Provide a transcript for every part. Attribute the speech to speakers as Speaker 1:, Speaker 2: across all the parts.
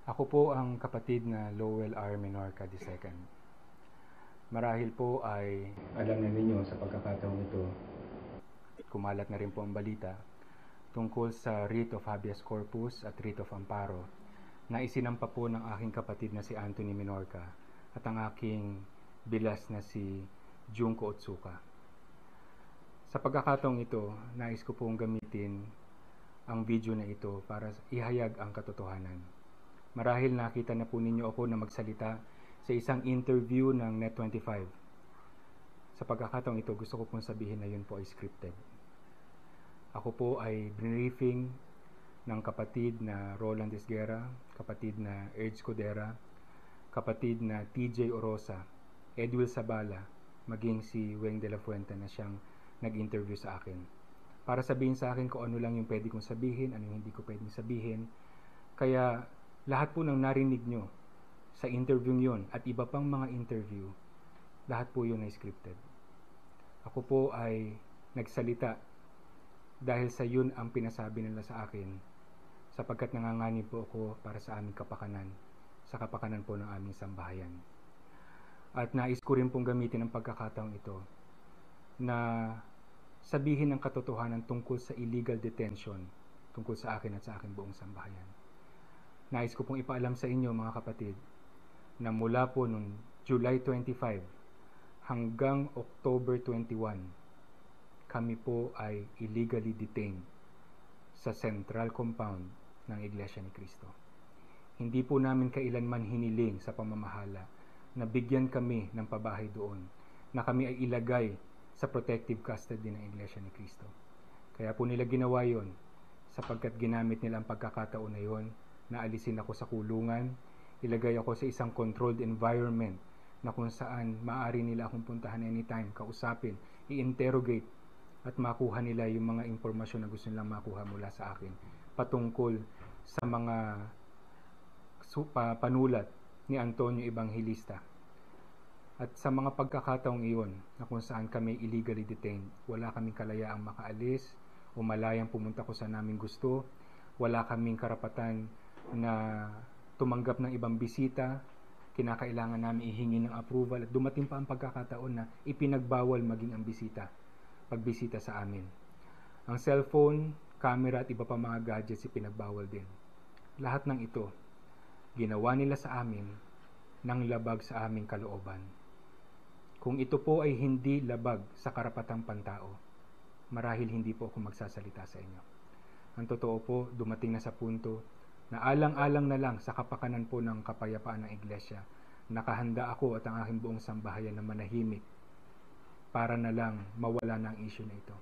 Speaker 1: Ako po ang kapatid na Lowell R. Menorca II. Marahil po ay alam na ninyo sa pagkakataong ito, kumalat na rin po ang balita tungkol sa writ of habeas corpus at writ of amparo na isinampa po ng aking kapatid na si Anthony Menorca at ang aking bilas na si Junko Otsuka. Sa pagkakataong ito, nais ko pong gamitin ang video na ito para ihayag ang katotohanan. Marahil nakita na po ninyo ako na magsalita sa isang interview ng Net25. Sa pagkakataong ito, gusto ko pong sabihin na yun po ay scripted. Ako po ay briefing ng kapatid na Roland Esguerra, kapatid na Erds Codera, kapatid na TJ Orosa, Edwil Sabala, maging si Weng de la Fuente na siyang nag-interview sa akin. Para sabihin sa akin kung ano lang yung pwede kong sabihin, ano yung hindi ko pwedeng sabihin. Kaya lahat po ng narinig nyo sa interview yon at iba pang mga interview, lahat po yun ay scripted. Ako po ay nagsalita dahil sa yun ang pinasabi nila sa akin, sapagkat nanganganib po ako para sa aming kapakanan, sa kapakanan po ng aming sambahayan. At nais ko rin pong gamitin ang pagkakataong ito na sabihin ang katotohanan tungkol sa illegal detention tungkol sa akin at sa aking buong sambahayan. Nais ko pong ipaalam sa inyo mga kapatid na mula po noong July 25 hanggang October 21, kami po ay illegally detained sa central compound ng Iglesia ni Cristo. Hindi po namin kailanman hiniling sa pamamahala na bigyan kami ng pabahay doon, na kami ay ilagay sa protective custody ng Iglesia ni Cristo. Kaya po nila ginawa yon sapagkat ginamit nila ang pagkakataon na yon na alisin ako sa kulungan, ilagay ako sa isang controlled environment na kung saan maaari nila akong puntahan anytime, kausapin, i-interrogate at makuha nila yung mga impormasyon na gusto nilang makuha mula sa akin patungkol sa mga panulat ni Antonio Evangelista. At sa mga pagkakataong iyon na kung saan kami illegally detained, wala kaming kalayaang makaalis o malayang pumunta kung saan namin gusto, wala kaming karapatan na tumanggap ng ibang bisita, kinakailangan namin ihingi ng approval at dumating pa ang pagkakataon na ipinagbawal maging ang pagbisita sa amin. Ang cellphone, camera at iba pa mga gadgets ipinagbawal din. Lahat ng ito, ginawa nila sa amin ng labag sa aming kalooban. Kung ito po ay hindi labag sa karapatang pantao, marahil hindi po ako magsasalita sa inyo. Ang totoo po, dumating na sa punto na alang-alang na lang sa kapakanan po ng kapayapaan ng Iglesia, nakahanda ako at ang aking buong sambahayan na manahimik para na lang mawala na ang issue na ito.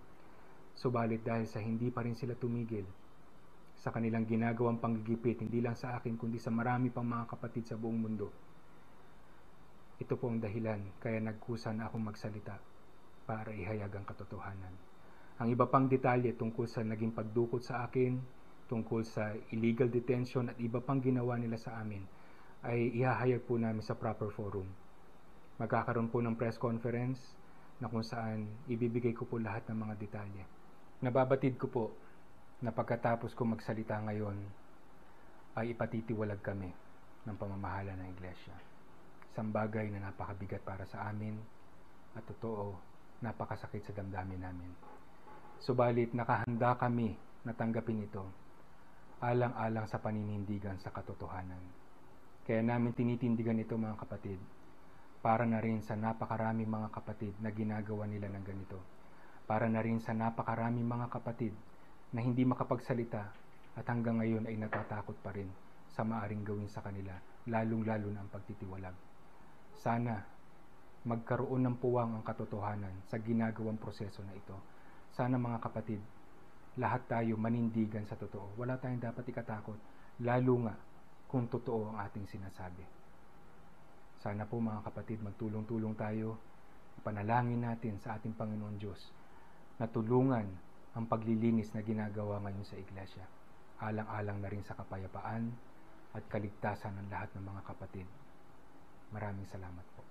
Speaker 1: Subalit dahil sa hindi pa rin sila tumigil sa kanilang ginagawang panggigipit, hindi lang sa akin kundi sa marami pang mga kapatid sa buong mundo, ito po ang dahilan kaya nagkusa na akong magsalita para ihayag ang katotohanan. Ang iba pang detalye tungkol sa naging pagdukot sa akin, tungkol sa illegal detention at iba pang ginawa nila sa amin ay ihahayag po namin sa proper forum. Magkakaroon po ng press conference na kung saan ibibigay ko po lahat ng mga detalye. Nababatid ko po na pagkatapos ko magsalita ngayon ay ipatitiwalag kami ng pamamahala ng Iglesia. Isang bagay na napakabigat para sa amin at totoo, napakasakit sa damdamin namin. Subalit nakahanda kami na tanggapin ito alang-alang sa paninindigan sa katotohanan. Kaya namin tinitindigan ito mga kapatid, para na rin sa napakaraming mga kapatid na ginagawa nila ng ganito. Para na rin sa napakaraming mga kapatid na hindi makapagsalita at hanggang ngayon ay natatakot pa rin sa maaring gawin sa kanila, lalong-lalo na ang pagtitiwalag. Sana magkaroon ng puwang ang katotohanan sa ginagawang proseso na ito. Sana mga kapatid, lahat tayo manindigan sa totoo. Wala tayong dapat ikatakot, lalo nga kung totoo ang ating sinasabi. Sana po mga kapatid, magtulong-tulong tayo, panalangin natin sa ating Panginoon Diyos na tulungan ang paglilinis na ginagawa ngayon sa Iglesia, alang-alang na rin sa kapayapaan at kaligtasan ng lahat ng mga kapatid. Maraming salamat po.